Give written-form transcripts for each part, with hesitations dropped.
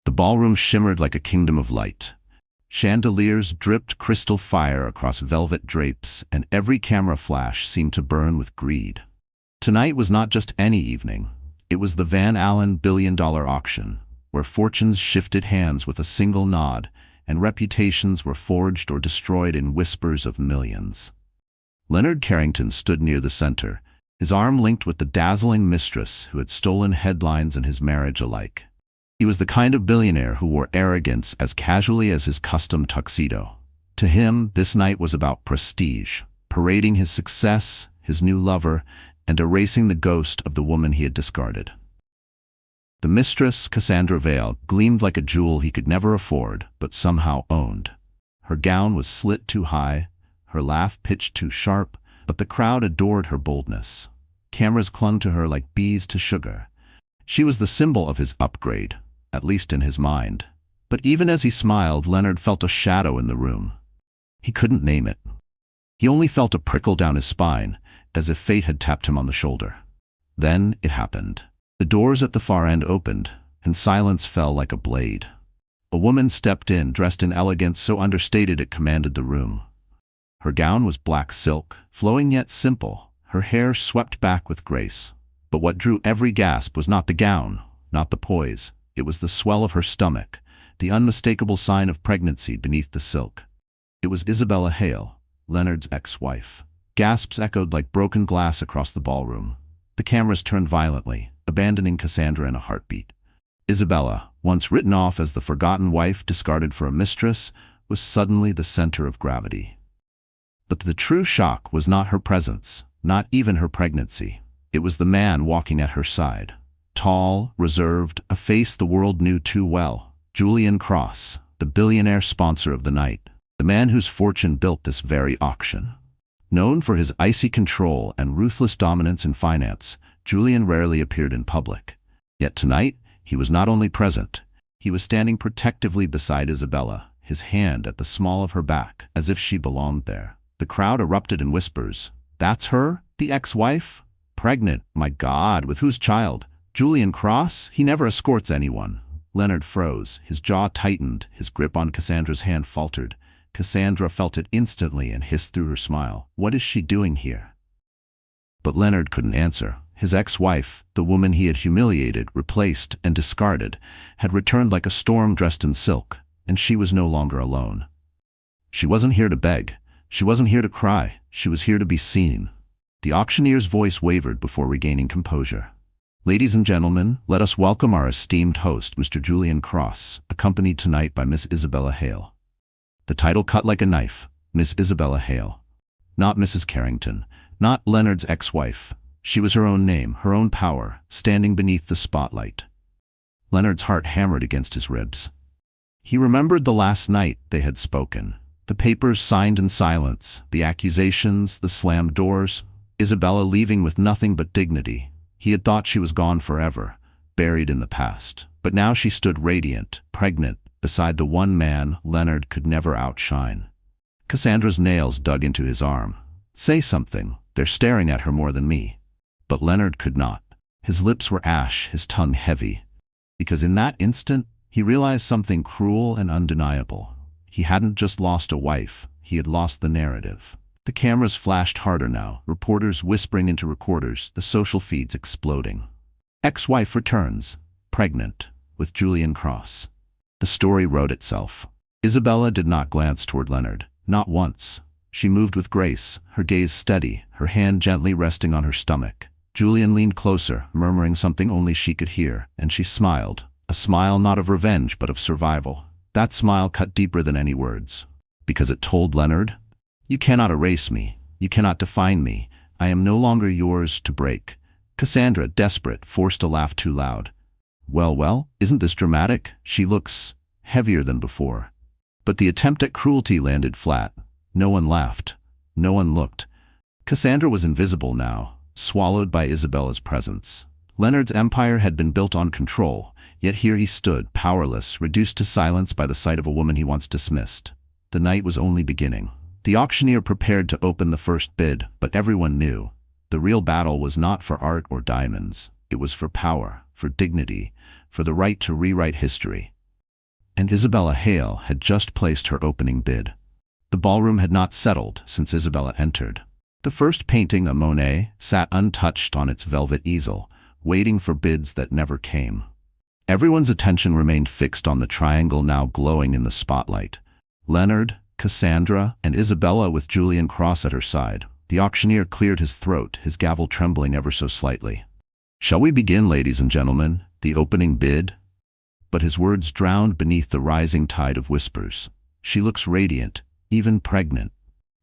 The ballroom shimmered like a kingdom of light. Chandeliers dripped crystal fire across velvet drapes, and every camera flash seemed to burn with greed. Tonight was not just any evening. It was the Van Allen billion-dollar auction, where fortunes shifted hands with a single nod, and reputations were forged or destroyed in whispers of millions. Leonard Carrington stood near the center, his arm linked with the dazzling mistress who had stolen headlines and his marriage alike. He was the kind of billionaire who wore arrogance as casually as his custom tuxedo. To him, this night was about prestige, parading his success, his new lover, and erasing the ghost of the woman he had discarded. The mistress, Cassandra Vale, gleamed like a jewel he could never afford, but somehow owned. Her gown was slit too high, her laugh pitched too sharp, but the crowd adored her boldness. Cameras clung to her like bees to sugar. She was the symbol of his upgrade, at least in his mind. But even as he smiled, Leonard felt a shadow in the room. He couldn't name it. He only felt a prickle down his spine, as if fate had tapped him on the shoulder. Then it happened. The doors at the far end opened, and silence fell like a blade. A woman stepped in, dressed in elegance so understated it commanded the room. Her gown was black silk, flowing yet simple, her hair swept back with grace. But what drew every gasp was not the gown, not the poise. It was the swell of her stomach, the unmistakable sign of pregnancy beneath the silk. It was Isabella Hale, Leonard's ex-wife. Gasps echoed like broken glass across the ballroom. The cameras turned violently, abandoning Cassandra in a heartbeat. Isabella, once written off as the forgotten wife discarded for a mistress, was suddenly the center of gravity. But the true shock was not her presence, not even her pregnancy. It was the man walking at her side. Tall, reserved, a face the world knew too well. Julian Cross, the billionaire sponsor of the night. The man whose fortune built this very auction. Known for his icy control and ruthless dominance in finance, Julian rarely appeared in public. Yet tonight, he was not only present, he was standing protectively beside Isabella, his hand at the small of her back, as if she belonged there. The crowd erupted in whispers. That's her? The ex-wife? Pregnant? My God, with whose child? Julian Cross? He never escorts anyone. Leonard froze, his jaw tightened, his grip on Cassandra's hand faltered. Cassandra felt it instantly and hissed through her smile. What is she doing here? But Leonard couldn't answer. His ex-wife, the woman he had humiliated, replaced, and discarded, had returned like a storm dressed in silk, and she was no longer alone. She wasn't here to beg. She wasn't here to cry. She was here to be seen. The auctioneer's voice wavered before regaining composure. Ladies and gentlemen, let us welcome our esteemed host, Mr. Julian Cross, accompanied tonight by Miss Isabella Hale. The title cut like a knife, Miss Isabella Hale. Not Mrs. Carrington, not Leonard's ex-wife. She was her own name, her own power, standing beneath the spotlight. Leonard's heart hammered against his ribs. He remembered the last night they had spoken. The papers signed in silence, the accusations, the slammed doors, Isabella leaving with nothing but dignity. He had thought she was gone forever, buried in the past. But now she stood radiant, pregnant, beside the one man Leonard could never outshine. Cassandra's nails dug into his arm. Say something. They're staring at her more than me. But Leonard could not. His lips were ash, his tongue heavy. Because in that instant, he realized something cruel and undeniable. He hadn't just lost a wife, he had lost the narrative. The cameras flashed harder now, reporters whispering into recorders, the social feeds exploding. Ex-wife returns, pregnant, with Julian Cross. The story wrote itself. Isabella did not glance toward Leonard, not once. She moved with grace, her gaze steady, her hand gently resting on her stomach. Julian leaned closer, murmuring something only she could hear, and she smiled. A smile not of revenge, but of survival. That smile cut deeper than any words. Because it told Leonard, "You cannot erase me. You cannot define me. I am no longer yours to break." Cassandra, desperate, forced a laugh too loud. Well, isn't this dramatic? She looks heavier than before. But the attempt at cruelty landed flat. No one laughed. No one looked. Cassandra was invisible now, swallowed by Isabella's presence. Leonard's empire had been built on control, yet here he stood, powerless, reduced to silence by the sight of a woman he once dismissed. The night was only beginning. The auctioneer prepared to open the first bid, but everyone knew. The real battle was not for art or diamonds. It was for power, for dignity, for the right to rewrite history. and Isabella Hale had just placed her opening bid. The ballroom had not settled since Isabella entered. The first painting, a Monet, sat untouched on its velvet easel, waiting for bids that never came. Everyone's attention remained fixed on the triangle now glowing in the spotlight. Leonard, Cassandra, and Isabella with Julian Cross at her side. The auctioneer cleared his throat, his gavel trembling ever so slightly. "Shall we begin, ladies and gentlemen? The opening bid?" But his words drowned beneath the rising tide of whispers. "She looks radiant, even pregnant.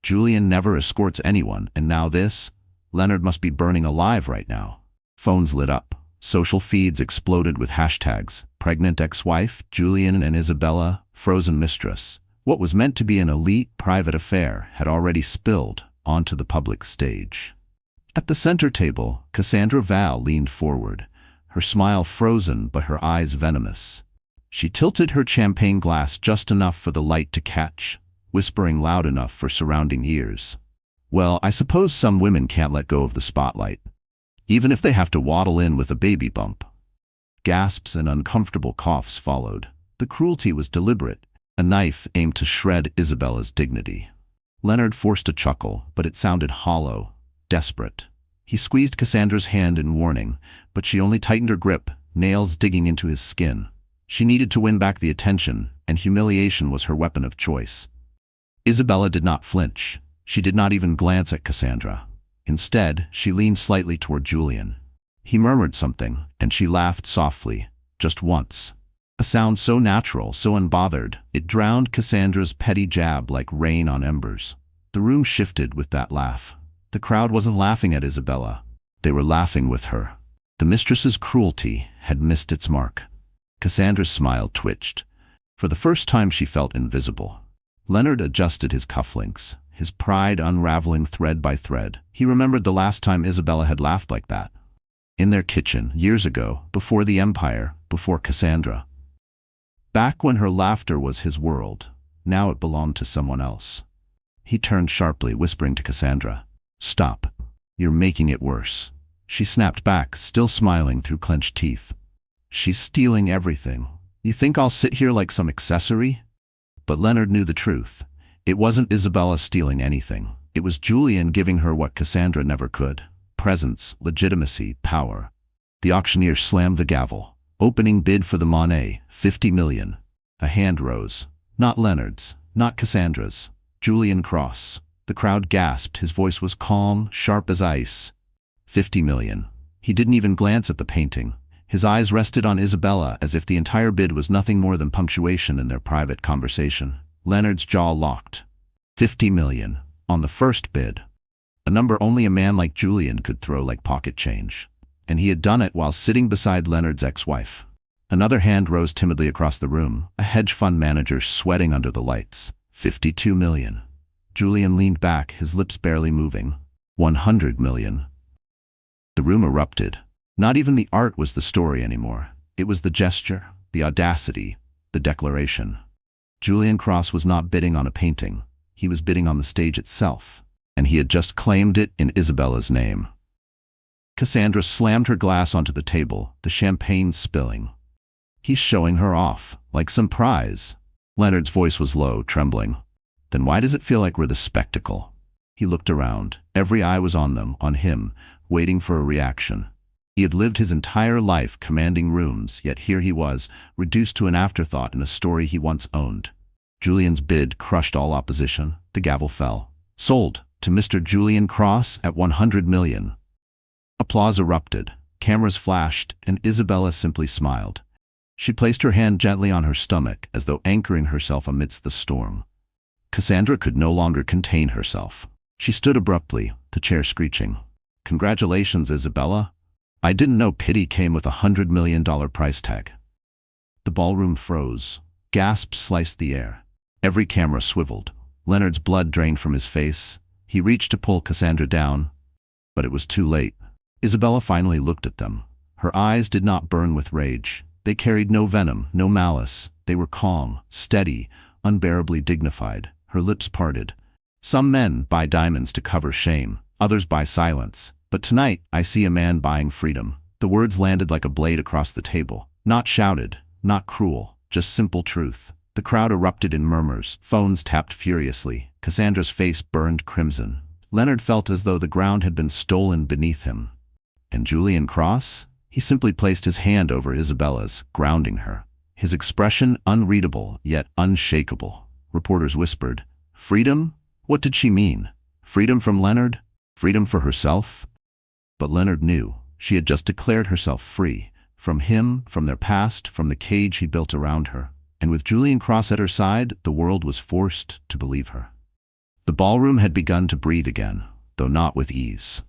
Julian never escorts anyone, and now this? Leonard must be burning alive right now." Phones lit up. Social feeds exploded with hashtags: pregnant ex-wife, Julian and Isabella, frozen mistress. What was meant to be an elite, private affair had already spilled onto the public stage. At the center table, Cassandra Val leaned forward, her smile frozen but her eyes venomous. She tilted her champagne glass just enough for the light to catch, whispering loud enough for surrounding ears. "Well, I suppose some women can't let go of the spotlight, even if they have to waddle in with a baby bump." Gasps and uncomfortable coughs followed. The cruelty was deliberate, a knife aimed to shred Isabella's dignity. Leonard forced a chuckle, but it sounded hollow, desperate. He squeezed Cassandra's hand in warning, but she only tightened her grip, nails digging into his skin. She needed to win back the attention, and humiliation was her weapon of choice. Isabella did not flinch. She did not even glance at Cassandra. Instead, she leaned slightly toward Julian. He murmured something, and she laughed softly, just once. A sound so natural, so unbothered, it drowned Cassandra's petty jab like rain on embers. The room shifted with that laugh. The crowd wasn't laughing at Isabella. They were laughing with her. The mistress's cruelty had missed its mark. Cassandra's smile twitched. For the first time she felt invisible. Leonard adjusted his cufflinks, his pride unraveling thread by thread. He remembered the last time Isabella had laughed like that. In their kitchen, years ago, before the Empire, before Cassandra. Back when her laughter was his world, now it belonged to someone else. He turned sharply, whispering to Cassandra, "Stop. You're making it worse." She snapped back, still smiling through clenched teeth. "She's stealing everything. You think I'll sit here like some accessory?" But Leonard knew the truth. It wasn't Isabella stealing anything. It was Julian giving her what Cassandra never could: presence, legitimacy, power. The auctioneer slammed the gavel. Opening bid for the Monet, 50 million. A hand rose. Not Leonard's, not Cassandra's. Julian Cross. The crowd gasped. His voice was calm, sharp as ice. 50 million. He didn't even glance at the painting. His eyes rested on Isabella as if the entire bid was nothing more than punctuation in their private conversation. Leonard's jaw locked. 50 million. On the first bid. A number only a man like Julian could throw like pocket change. And he had done it while sitting beside Leonard's ex-wife. Another hand rose timidly across the room, a hedge fund manager sweating under the lights. 52 million. Julian leaned back, his lips barely moving. 100 million. The room erupted. Not even the art was the story anymore. It was the gesture, the audacity, the declaration. Julian Cross was not bidding on a painting. He was bidding on the stage itself. And he had just claimed it in Isabella's name. Cassandra slammed her glass onto the table, the champagne spilling. "He's showing her off, like some prize." Leonard's voice was low, trembling. "Then why does it feel like we're the spectacle?" He looked around. Every eye was on them, on him, waiting for a reaction. He had lived his entire life commanding rooms, yet here he was, reduced to an afterthought in a story he once owned. Julian's bid crushed all opposition. The gavel fell. Sold to Mr. Julian Cross at 100 million. Applause erupted. Cameras flashed, and Isabella simply smiled. She placed her hand gently on her stomach, as though anchoring herself amidst the storm. Cassandra could no longer contain herself. She stood abruptly, the chair screeching. "Congratulations, Isabella. I didn't know pity came with $100 million price tag." The ballroom froze. Gasps sliced the air. Every camera swiveled. Leonard's blood drained from his face. He reached to pull Cassandra down, but it was too late. Isabella finally looked at them. Her eyes did not burn with rage. They carried no venom, no malice. They were calm, steady, unbearably dignified. Her lips parted. "Some men buy diamonds to cover shame, others buy silence. But tonight, I see a man buying freedom." The words landed like a blade across the table. Not shouted, not cruel, just simple truth. The crowd erupted in murmurs, phones tapped furiously. Cassandra's face burned crimson. Leonard felt as though the ground had been stolen beneath him. And Julian Cross? He simply placed his hand over Isabella's, grounding her. His expression unreadable, yet unshakable. Reporters whispered, "Freedom? What did she mean? Freedom from Leonard? Freedom for herself?" But Leonard knew. She had just declared herself free. From him, from their past, from the cage he built around her. And with Julian Cross at her side, the world was forced to believe her. The ballroom had begun to breathe again, though not with ease.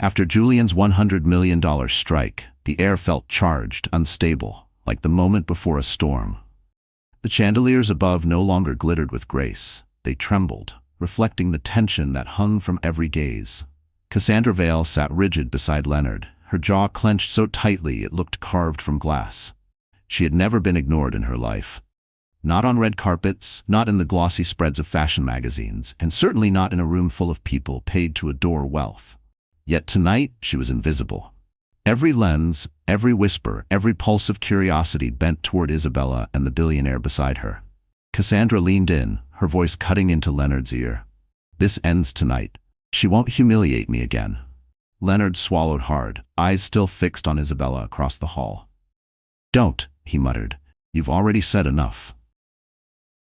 After Julian's $100 million strike, the air felt charged, unstable, like the moment before a storm. The chandeliers above no longer glittered with grace. They trembled, reflecting the tension that hung from every gaze. Cassandra Vale sat rigid beside Leonard, her jaw clenched so tightly it looked carved from glass. She had never been ignored in her life. Not on red carpets, not in the glossy spreads of fashion magazines, and certainly not in a room full of people paid to adore wealth. Yet tonight she was invisible. Every lens, every whisper, every pulse of curiosity bent toward Isabella and the billionaire beside her. Cassandra leaned in, her voice cutting into Leonard's ear. "This ends tonight. She won't humiliate me again." Leonard swallowed hard, eyes still fixed on Isabella across the hall. "Don't," he muttered. "You've already said enough."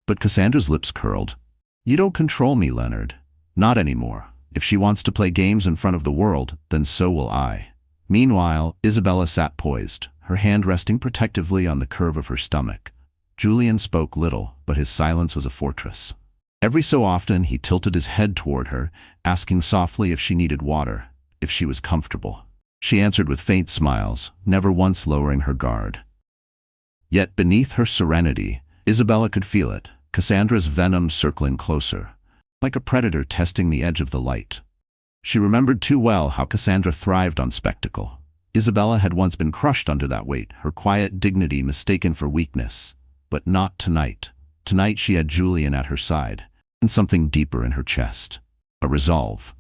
But Cassandra's lips curled. "You don't control me, Leonard. Not anymore. If she wants to play games in front of the world, then so will I." Meanwhile, Isabella sat poised, her hand resting protectively on the curve of her stomach. Julian spoke little, but his silence was a fortress. Every so often he tilted his head toward her, asking softly if she needed water, if she was comfortable. She answered with faint smiles, never once lowering her guard. Yet beneath her serenity, Isabella could feel it, Cassandra's venom circling closer, like a predator testing the edge of the light. She remembered too well how Cassandra thrived on spectacle. Isabella had once been crushed under that weight, her quiet dignity mistaken for weakness. But not tonight. Tonight she had Julian at her side, and something deeper in her chest. A resolve.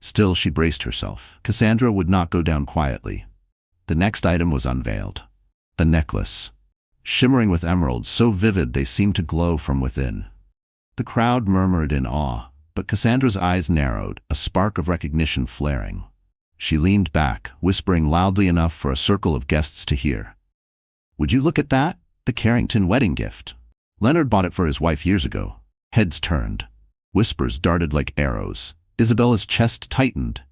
Still she braced herself. Cassandra would not go down quietly. The next item was unveiled. A necklace. Shimmering with emeralds, so vivid they seemed to glow from within. The crowd murmured in awe, but Cassandra's eyes narrowed, a spark of recognition flaring. She leaned back, whispering loudly enough for a circle of guests to hear. "Would you look at that? The Carrington wedding gift. Leonard bought it for his wife years ago." Heads turned. Whispers darted like arrows. Isabella's chest tightened.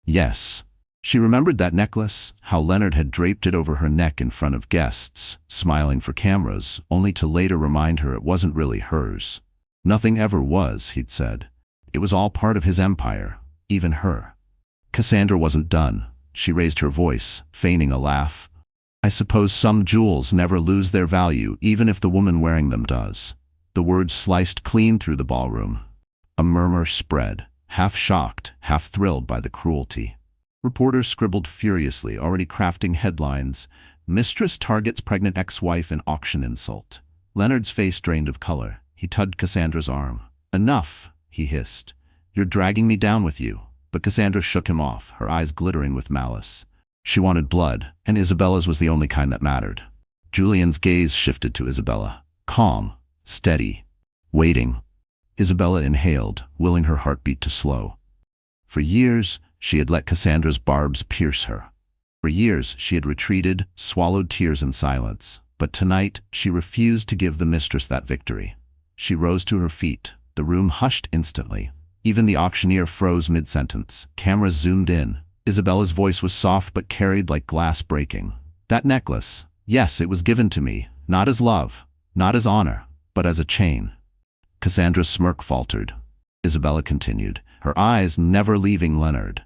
Yes. She remembered that necklace, how Leonard had draped it over her neck in front of guests, smiling for cameras, only to later remind her it wasn't really hers. Nothing ever was, he'd said. It was all part of his empire, even her. Cassandra wasn't done. She raised her voice, feigning a laugh. "I suppose some jewels never lose their value, even if the woman wearing them does." The words sliced clean through the ballroom. A murmur spread, half shocked, half thrilled by the cruelty. Reporters scribbled furiously, already crafting headlines. "Mistress targets pregnant ex-wife in auction insult." Leonard's face drained of color. He tugged Cassandra's arm. "Enough," he hissed. "You're dragging me down with you." But Cassandra shook him off, her eyes glittering with malice. She wanted blood, and Isabella's was the only kind that mattered. Julian's gaze shifted to Isabella. Calm, steady, waiting. Isabella inhaled, willing her heartbeat to slow. For years, she had let Cassandra's barbs pierce her. For years, she had retreated, swallowed tears in silence. But tonight, she refused to give the mistress that victory. She rose to her feet. The room hushed instantly. Even the auctioneer froze mid-sentence. Cameras zoomed in. Isabella's voice was soft but carried like glass breaking. "That necklace, yes, it was given to me, not as love, not as honor, but as a chain." Cassandra's smirk faltered. Isabella continued, her eyes never leaving Leonard.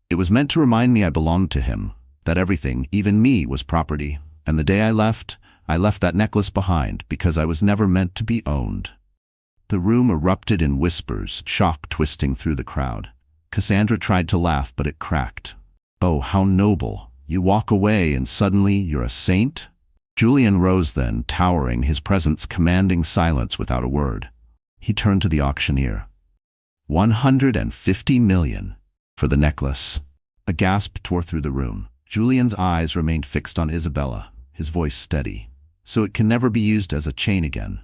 "It was meant to remind me I belonged to him, that everything, even me, was property. And the day I left that necklace behind because I was never meant to be owned." The room erupted in whispers, shock twisting through the crowd. Cassandra tried to laugh, but it cracked. "Oh, how noble. You walk away and suddenly you're a saint?" Julian rose then, towering, his presence commanding silence without a word. He turned to the auctioneer. 150 million for the necklace." A gasp tore through the room. Julian's eyes remained fixed on Isabella, his voice steady. so it can never be used as a chain again.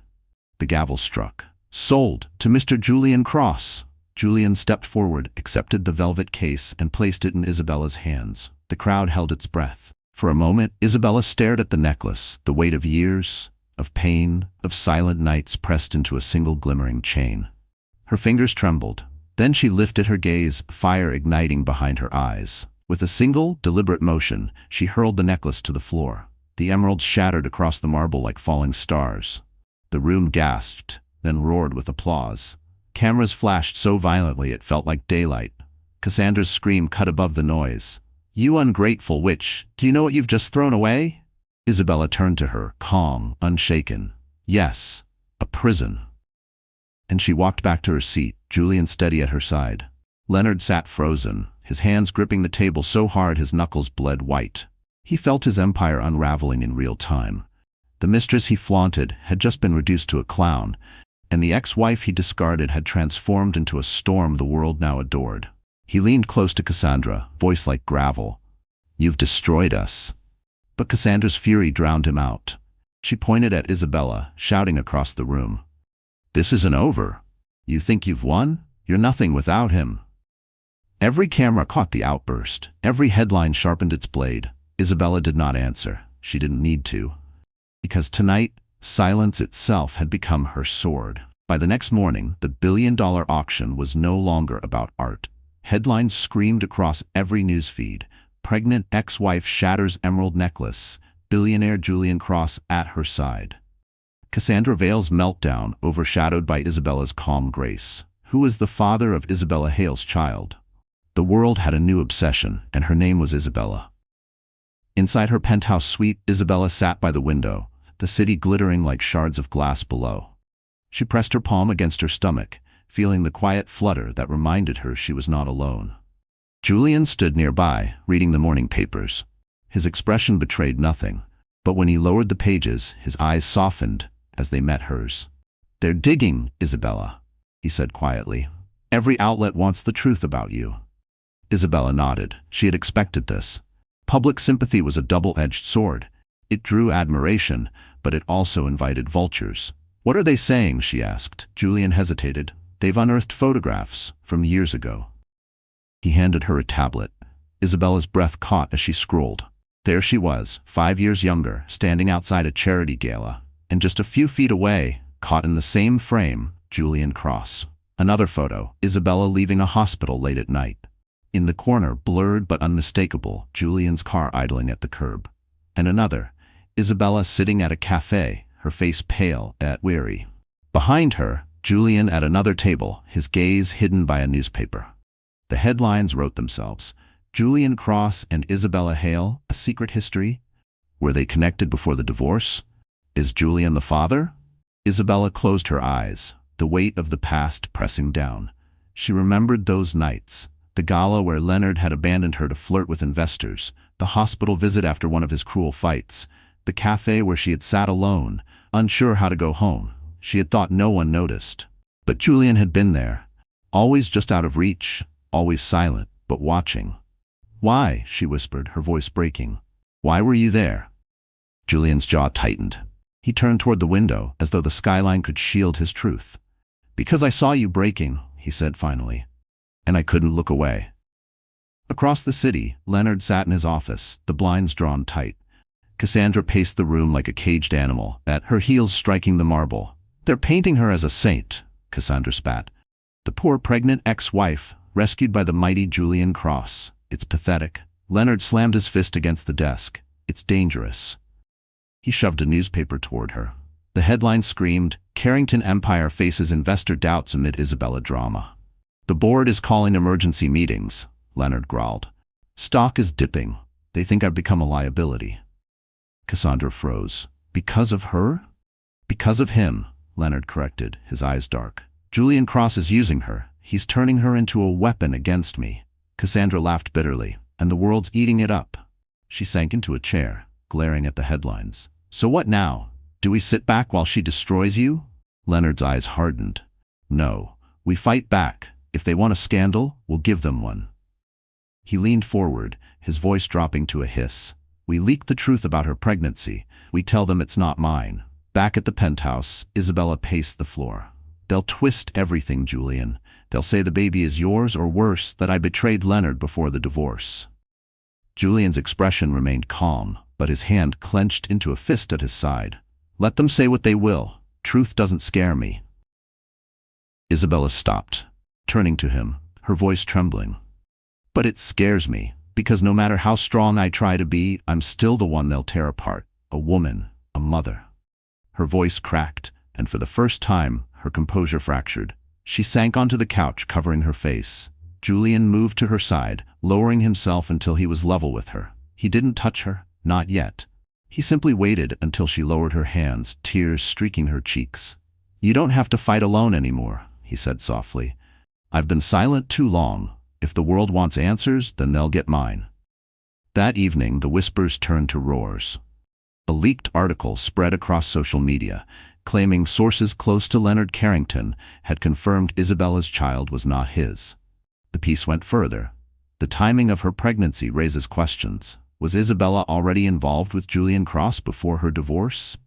The gavel struck. Sold to Mr. Julian Cross. Julian stepped forward, accepted the velvet case, and placed it in Isabella's hands. The crowd held its breath. For a moment, Isabella stared at the necklace, the weight of years, of pain, of silent nights pressed into a single glimmering chain. Her fingers trembled. Then she lifted her gaze, fire igniting behind her eyes. With a single, deliberate motion, she hurled the necklace to the floor. The emeralds shattered across the marble like falling stars. The room gasped, then roared with applause. Cameras flashed so violently it felt like daylight. Cassandra's scream cut above the noise. "You ungrateful witch, do you know what you've just thrown away?" Isabella turned to her, calm, unshaken. "Yes, a prison." And she walked back to her seat, Julian steady at her side. Leonard sat frozen, his hands gripping the table so hard his knuckles bled white. He felt his empire unraveling in real time. The mistress he flaunted had just been reduced to a clown, and the ex-wife he discarded had transformed into a storm the world now adored. He leaned close to Cassandra, voice like gravel. "You've destroyed us." But Cassandra's fury drowned him out. She pointed at Isabella, shouting across the room. "This isn't over. You think you've won? You're nothing without him." Every camera caught the outburst. Every headline sharpened its blade. Isabella did not answer. She didn't need to. Because tonight, silence itself had become her sword. By the next morning, the billion-dollar auction was no longer about art. Headlines screamed across every newsfeed. Pregnant ex-wife shatters emerald necklace. Billionaire Julian Cross at her side. Cassandra Vale's meltdown overshadowed by Isabella's calm grace. Who was the father of Isabella Hale's child? The world had a new obsession, and her name was Isabella. Inside her penthouse suite, Isabella sat by the window, the city glittering like shards of glass below. She pressed her palm against her stomach, feeling the quiet flutter that reminded her she was not alone. Julian stood nearby, reading the morning papers. His expression betrayed nothing, but when he lowered the pages, his eyes softened as they met hers. "They're digging, Isabella," he said quietly. "Every outlet wants the truth about you." Isabella nodded. She had expected this. Public sympathy was a double-edged sword. It drew admiration, but it also invited vultures. "What are they saying?" she asked. Julian hesitated. "They've unearthed photographs from years ago." He handed her a tablet. Isabella's breath caught as she scrolled. There she was, 5 years younger, standing outside a charity gala, and just a few feet away, caught in the same frame, Julian Cross. Another photo, Isabella leaving a hospital late at night. In the corner, blurred but unmistakable, Julian's car idling at the curb. And another, Isabella sitting at a cafe, her face pale yet weary. Behind her, Julian at another table, his gaze hidden by a newspaper. The headlines wrote themselves. Julian Cross and Isabella Hale, a secret history? Were they connected before the divorce? Is Julian the father? Isabella closed her eyes, the weight of the past pressing down. She remembered those nights. The gala where Leonard had abandoned her to flirt with investors, the hospital visit after one of his cruel fights, the cafe where she had sat alone, unsure how to go home. She had thought no one noticed. But Julian had been there, always just out of reach, always silent, but watching. "Why?" she whispered, her voice breaking. "Why were you there?" Julian's jaw tightened. He turned toward the window, as though the skyline could shield his truth. "Because I saw you breaking," he said finally. "And I couldn't look away." Across the city, Leonard sat in his office, the blinds drawn tight. Cassandra paced the room like a caged animal, at her heels striking the marble. "They're painting her as a saint," Cassandra spat. "The poor pregnant ex-wife, rescued by the mighty Julian Cross. It's pathetic." Leonard slammed his fist against the desk. "It's dangerous." He shoved a newspaper toward her. The headline screamed, "Carrington Empire faces investor doubts amid Isabella drama." "The board is calling emergency meetings," Leonard growled. "Stock is dipping. They think I've become a liability." Cassandra froze. "Because of her?" "Because of him," Leonard corrected, his eyes dark. "Julian Cross is using her. He's turning her into a weapon against me." Cassandra laughed bitterly. "And the world's eating it up." She sank into a chair, glaring at the headlines. "So what now? Do we sit back while she destroys you?" Leonard's eyes hardened. "No. We fight back. If they want a scandal, we'll give them one." He leaned forward, his voice dropping to a hiss. We leak the truth about her pregnancy. We tell them it's not mine. Back at the penthouse, Isabella paced the floor. They'll twist everything, Julian. They'll say the baby is yours, or worse, that I betrayed Leonard before the divorce. Julian's expression remained calm, but his hand clenched into a fist at his side. Let them say what they will. Truth doesn't scare me. Isabella stopped, turning to him, her voice trembling. But it scares me, because no matter how strong I try to be, I'm still the one they'll tear apart. A woman, a mother. Her voice cracked, and for the first time, her composure fractured. She sank onto the couch, covering her face. Julian moved to her side, lowering himself until he was level with her. He didn't touch her, not yet. He simply waited until she lowered her hands, tears streaking her cheeks. You don't have to fight alone anymore, he said softly. I've been silent too long. If the world wants answers, then they'll get mine. That evening, the whispers turned to roars. A leaked article spread across social media, claiming sources close to Leonard Carrington had confirmed Isabella's child was not his. The piece went further. The timing of her pregnancy raises questions. Was Isabella already involved with Julian Cross before her divorce?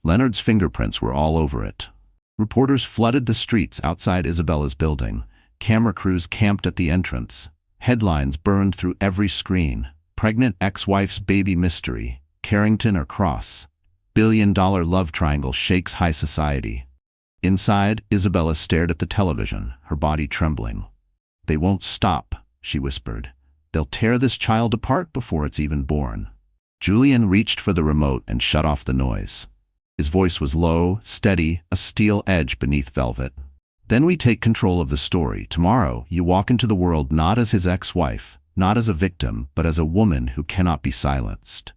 Leonard's fingerprints were all over it. Reporters flooded the streets outside Isabella's building. Camera crews camped at the entrance. Headlines burned through every screen. Pregnant ex-wife's baby mystery. Carrington or Cross. Billion-dollar love triangle shakes high society. Inside, Isabella stared at the television, her body trembling. They won't stop, she whispered. They'll tear this child apart before it's even born. Julian reached for the remote and shut off the noise. His voice was low, steady, a steel edge beneath velvet. Then we take control of the story. Tomorrow, you walk into the world not as his ex-wife, not as a victim, but as a woman who cannot be silenced.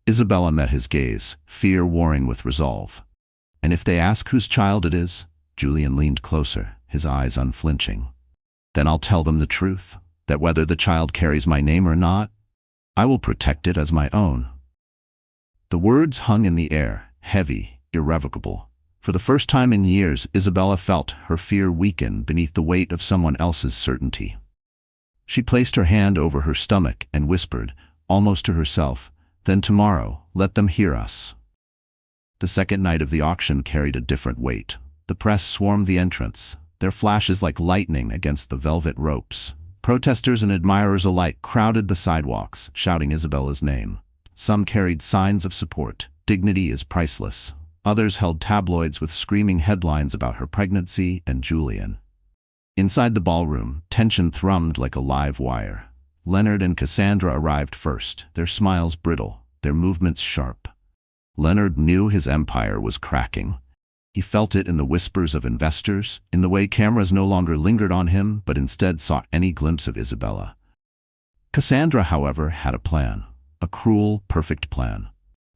Isabella met his gaze, fear warring with resolve. And if they ask whose child it is? Julian leaned closer, his eyes unflinching. Then I'll tell them the truth, that whether the child carries my name or not, I will protect it as my own. The words hung in the air, heavy, irrevocable. For the first time in years, Isabella felt her fear weaken beneath the weight of someone else's certainty. She placed her hand over her stomach and whispered, almost to herself, Then tomorrow, let them hear us. The second night of the auction carried a different weight. The press swarmed the entrance, their flashes like lightning against the velvet ropes. Protesters and admirers alike crowded the sidewalks, shouting Isabella's name. Some carried signs of support. Dignity is priceless. Others held tabloids with screaming headlines about her pregnancy and Julian. Inside the ballroom, tension thrummed like a live wire. Leonard and Cassandra arrived first, their smiles brittle, their movements sharp. Leonard knew his empire was cracking. He felt it in the whispers of investors, in the way cameras no longer lingered on him but instead sought any glimpse of Isabella. Cassandra, however, had a plan. A cruel, perfect plan.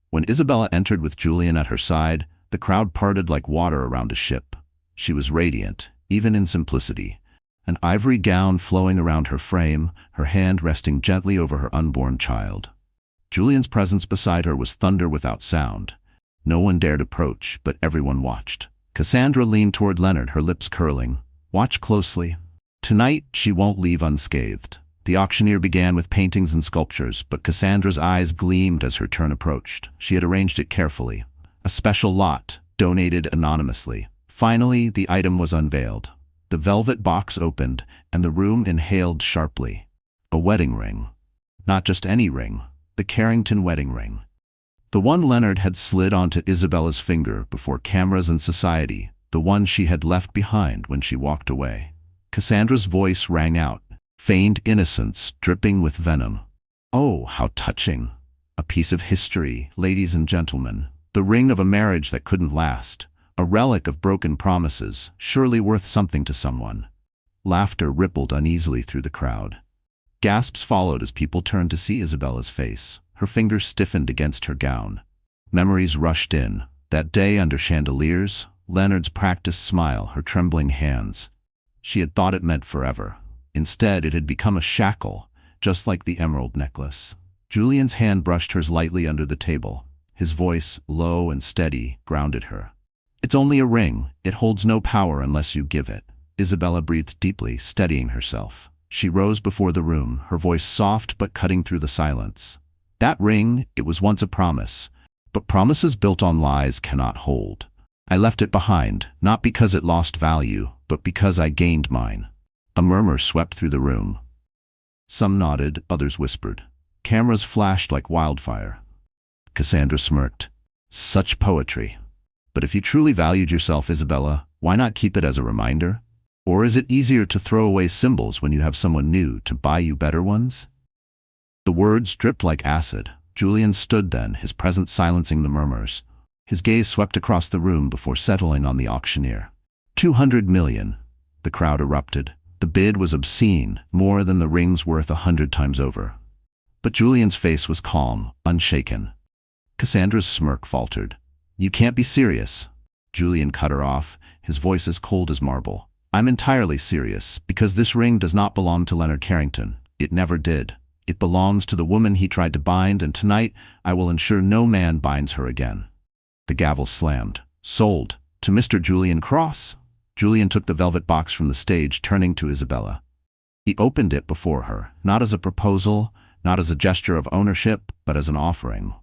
When Isabella entered with Julian at her side, the crowd parted like water around a ship. She was radiant, even in simplicity. An ivory gown flowing around her frame, her hand resting gently over her unborn child. Julian's presence beside her was thunder without sound. No one dared approach, but everyone watched. Cassandra leaned toward Leonard, her lips curling. Watch closely. Tonight, she won't leave unscathed. The auctioneer began with paintings and sculptures, but Cassandra's eyes gleamed as her turn approached. She had arranged it carefully. A special lot, donated anonymously. Finally, the item was unveiled. The velvet box opened, and the room inhaled sharply. A wedding ring. Not just any ring, the Carrington wedding ring. The one Leonard had slid onto Isabella's finger before cameras and society, the one she had left behind when she walked away. Cassandra's voice rang out, feigned innocence dripping with venom. Oh, how touching. A piece of history, ladies and gentlemen. The ring of a marriage that couldn't last. A relic of broken promises, surely worth something to someone. Laughter rippled uneasily through the crowd. Gasps followed as people turned to see Isabella's face. Her fingers stiffened against her gown. Memories rushed in. That day under chandeliers, Leonard's practiced smile, her trembling hands. She had thought it meant forever. Instead, it had become a shackle, just like the emerald necklace. Julian's hand brushed hers lightly under the table. His voice, low and steady, grounded her. It's only a ring. It holds no power unless you give it. Isabella breathed deeply, steadying herself. She rose before the room, her voice soft but cutting through the silence. That ring, it was once a promise, but promises built on lies cannot hold. I left it behind, not because it lost value, but because I gained mine. A murmur swept through the room. Some nodded, others whispered. Cameras flashed like wildfire. Cassandra smirked. Such poetry. But if you truly valued yourself, Isabella, why not keep it as a reminder? Or is it easier to throw away symbols when you have someone new to buy you better ones? The words dripped like acid. Julian stood then, his presence silencing the murmurs. His gaze swept across the room before settling on the auctioneer. 200 million. The crowd erupted. The bid was obscene, more than the ring's worth 100 times over. But Julian's face was calm, unshaken. Cassandra's smirk faltered. You can't be serious. Julian cut her off, his voice as cold as marble. I'm entirely serious, because this ring does not belong to Leonard Carrington. It never did. It belongs to the woman he tried to bind, and tonight I will ensure no man binds her again. The gavel slammed. Sold. To Mr. Julian Cross. Julian took the velvet box from the stage, turning to Isabella. He opened it before her, not as a proposal, not as a gesture of ownership, but as an offering.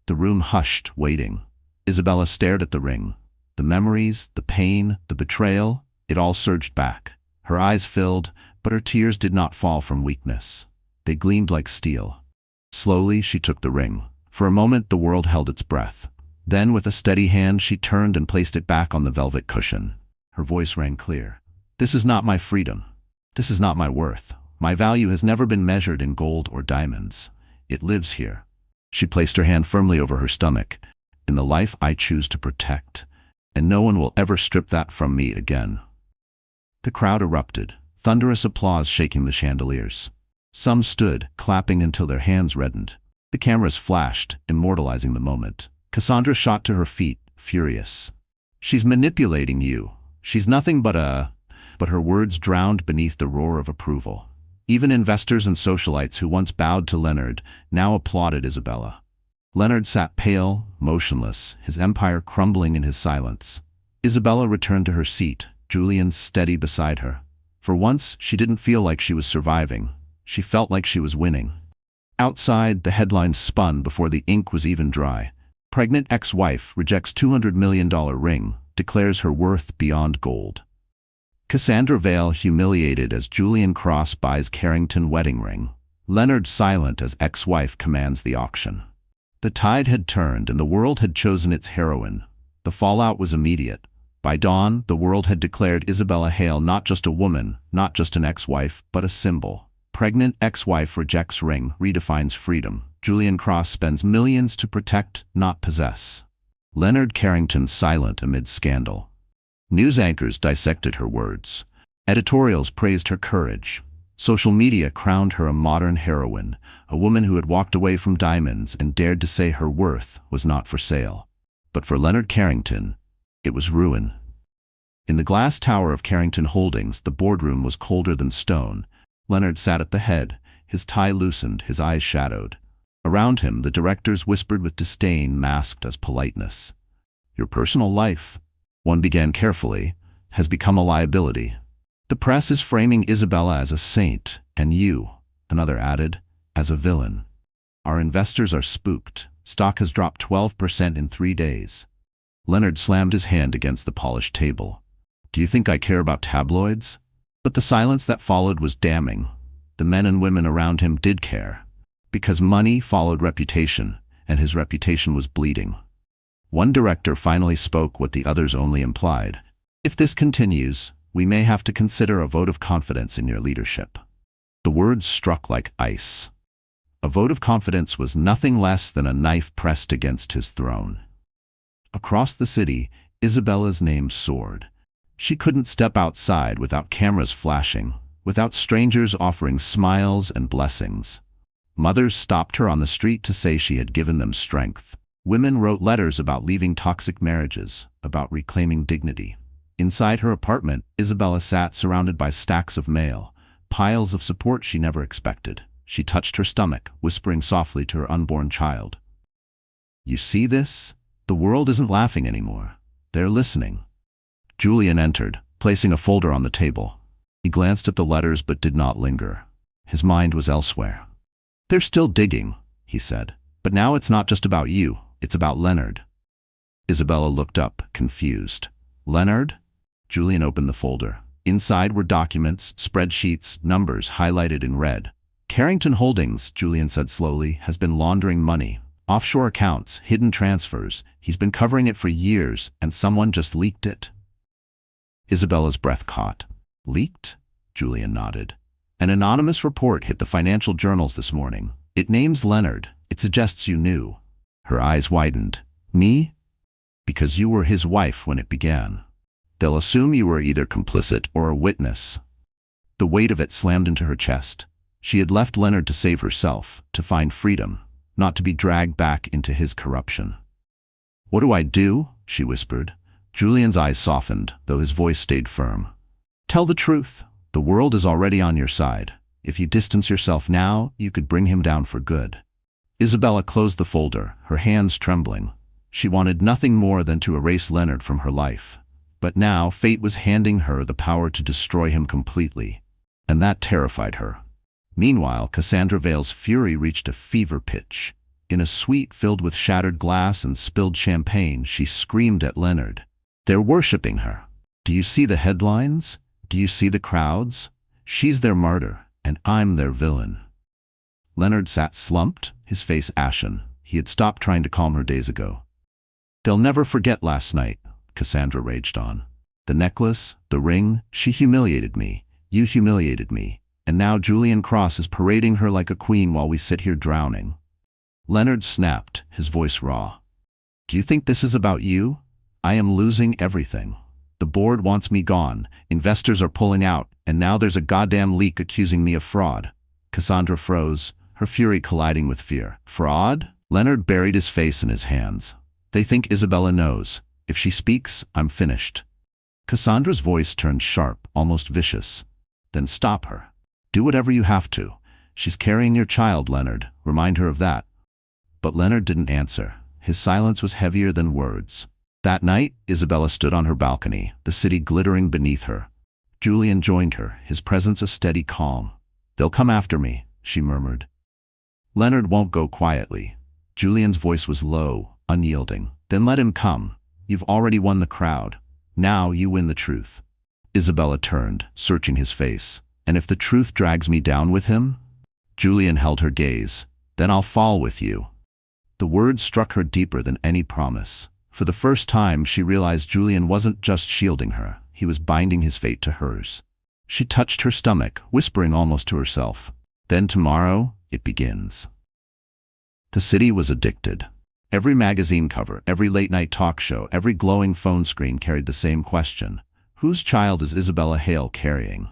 The room hushed, waiting. Isabella stared at the ring. The memories, the pain, the betrayal, it all surged back. Her eyes filled, but her tears did not fall from weakness. They gleamed like steel. Slowly, she took the ring. For a moment, the world held its breath. Then, with a steady hand, she turned and placed it back on the velvet cushion. Her voice rang clear. This is not my freedom. This is not my worth. My value has never been measured in gold or diamonds. It lives here. She placed her hand firmly over her stomach. In the life I choose to protect, and no one will ever strip that from me again. The crowd erupted, thunderous applause shaking the chandeliers. Some stood, clapping until their hands reddened. The cameras flashed, immortalizing the moment. Cassandra shot to her feet, furious. She's manipulating you. She's nothing but a... But her words drowned beneath the roar of approval. Even investors and socialites who once bowed to Leonard now applauded Isabella. Leonard sat pale, motionless, his empire crumbling in his silence. Isabella returned to her seat, Julian steady beside her. For once, she didn't feel like she was surviving. She felt like she was winning. Outside, the headlines spun before the ink was even dry. Pregnant ex-wife rejects $200 million ring, declares her worth beyond gold. Cassandra Vale humiliated as Julian Cross buys Carrington wedding ring. Leonard silent as ex-wife commands the auction. The tide had turned and the world had chosen its heroine. The fallout was immediate. By dawn, the world had declared Isabella Hale not just a woman, not just an ex-wife, but a symbol. Pregnant ex-wife rejects ring, redefines freedom. Julian Cross spends millions to protect, not possess. Leonard Carrington silent amid scandal. News anchors dissected her words. Editorials praised her courage. Social media crowned her a modern heroine, a woman who had walked away from diamonds and dared to say her worth was not for sale. But for Leonard Carrington, it was ruin. In the glass tower of Carrington Holdings, the boardroom was colder than stone. Leonard sat at the head, his tie loosened, his eyes shadowed. Around him, the directors whispered with disdain masked as politeness. Your personal life, one began carefully, has become a liability. The press is framing Isabella as a saint, and you, another added, as a villain. Our investors are spooked. Stock has dropped 12% in 3 days. Leonard slammed his hand against the polished table. Do you think I care about tabloids? But the silence that followed was damning. The men and women around him did care. Because money followed reputation, and his reputation was bleeding. One director finally spoke what the others only implied. If this continues, we may have to consider a vote of confidence in your leadership. The words struck like ice. A vote of confidence was nothing less than a knife pressed against his throne. Across the city, Isabella's name soared. She couldn't step outside without cameras flashing, without strangers offering smiles and blessings. Mothers stopped her on the street to say she had given them strength. Women wrote letters about leaving toxic marriages, about reclaiming dignity. Inside her apartment, Isabella sat surrounded by stacks of mail, piles of support she never expected. She touched her stomach, whispering softly to her unborn child. You see this? The world isn't laughing anymore. They're listening. Julian entered, placing a folder on the table. He glanced at the letters but did not linger. His mind was elsewhere. They're still digging. he said. But now it's not just about you, it's about Leonard. Isabella looked up, confused. Leonard? Julian opened the folder. Inside were documents, spreadsheets, numbers highlighted in red. Carrington Holdings, Julian said slowly, has been laundering money. Offshore accounts, hidden transfers. He's been covering it for years, and someone just leaked it. Isabella's breath caught. Leaked? Julian nodded. An anonymous report hit the financial journals this morning. It names Leonard. It suggests you knew. Her eyes widened. Me? Because you were his wife when it began. They'll assume you were either complicit or a witness. The weight of it slammed into her chest. She had left Leonard to save herself, to find freedom, not to be dragged back into his corruption. What do I do? She whispered. Julian's eyes softened, though his voice stayed firm. Tell the truth. The world is already on your side. If you distance yourself now, you could bring him down for good. Isabella closed the folder, her hands trembling. She wanted nothing more than to erase Leonard from her life. But now fate was handing her the power to destroy him completely, and that terrified her. Meanwhile, Cassandra Vale's fury reached a fever pitch. In a suite filled with shattered glass and spilled champagne, she screamed at Leonard. They're worshipping her. Do you see the headlines? Do you see the crowds? She's their martyr, and I'm their villain. Leonard sat slumped, his face ashen. He had stopped trying to calm her days ago. They'll never forget last night, Cassandra raged on. The necklace, the ring, she humiliated me. You humiliated me. And now Julian Cross is parading her like a queen while we sit here drowning. Leonard snapped, his voice raw. Do you think this is about you? I am losing everything. The board wants me gone, investors are pulling out, and now there's a goddamn leak accusing me of fraud. Cassandra froze, her fury colliding with fear. Fraud? Leonard buried his face in his hands. They think Isabella knows. If she speaks, I'm finished. Cassandra's voice turned sharp, almost vicious. Then stop her. Do whatever you have to. She's carrying your child, Leonard. Remind her of that. But Leonard didn't answer. His silence was heavier than words. That night, Isabella stood on her balcony, the city glittering beneath her. Julian joined her, his presence a steady calm. They'll come after me, she murmured. Leonard won't go quietly. Julian's voice was low, unyielding. Then let him come. You've already won the crowd. Now you win the truth. Isabella turned, searching his face. And if the truth drags me down with him? Julian held her gaze. Then I'll fall with you. The words struck her deeper than any promise. For the first time, she realized Julian wasn't just shielding her. He was binding his fate to hers. She touched her stomach, whispering almost to herself. Then tomorrow, it begins. The city was addicted. Every magazine cover, every late-night talk show, every glowing phone screen carried the same question. Whose child is Isabella Hale carrying?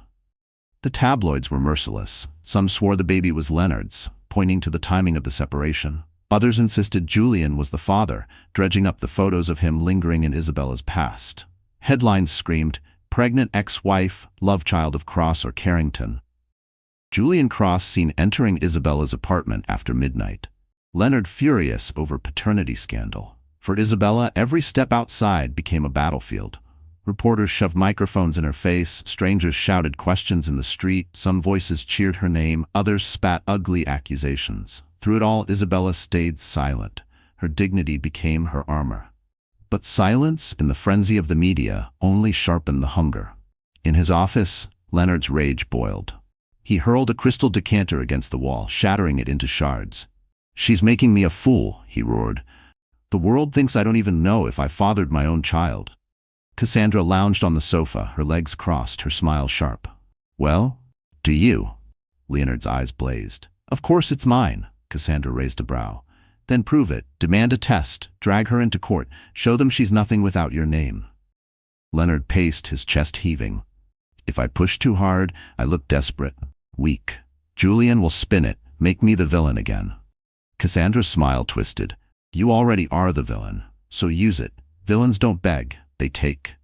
The tabloids were merciless. Some swore the baby was Leonard's, pointing to the timing of the separation. Others insisted Julian was the father, dredging up the photos of him lingering in Isabella's past. Headlines screamed, pregnant ex-wife, love child of Cross or Carrington. Julian Cross seen entering Isabella's apartment after midnight. Leonard furious over paternity scandal. For Isabella, every step outside became a battlefield. Reporters shoved microphones in her face, strangers shouted questions in the street, some voices cheered her name, others spat ugly accusations. Through it all, Isabella stayed silent. Her dignity became her armor. But silence, in the frenzy of the media, only sharpened the hunger. In his office, Leonard's rage boiled. He hurled a crystal decanter against the wall, shattering it into shards. "She's making me a fool," he roared. "The world thinks I don't even know if I fathered my own child." Cassandra lounged on the sofa, her legs crossed, her smile sharp. "Well, do you?" Leonard's eyes blazed. "Of course it's mine." Cassandra raised a brow. "Then prove it. Demand a test. Drag her into court. Show them she's nothing without your name." Leonard paced, his chest heaving. "If I push too hard, I look desperate. Weak. Julian will spin it, make me the villain again." Cassandra's smile twisted. "You already are the villain, so use it. Villains don't beg, they take."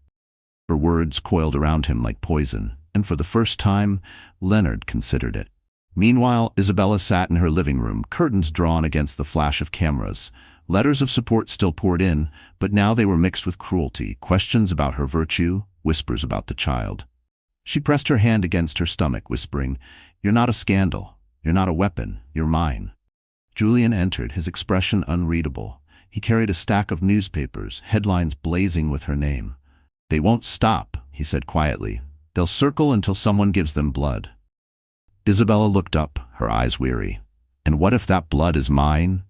Her words coiled around him like poison, and for the first time, Leonard considered it. Meanwhile, Isabella sat in her living room, curtains drawn against the flash of cameras. Letters of support still poured in, but now they were mixed with cruelty, questions about her virtue, whispers about the child. She pressed her hand against her stomach, whispering, "You're not a scandal. You're not a weapon. You're mine." Julian entered, his expression unreadable. He carried a stack of newspapers, headlines blazing with her name. "They won't stop," he said quietly. "They'll circle until someone gives them blood." Isabella looked up, her eyes weary. "And what if that blood is mine?"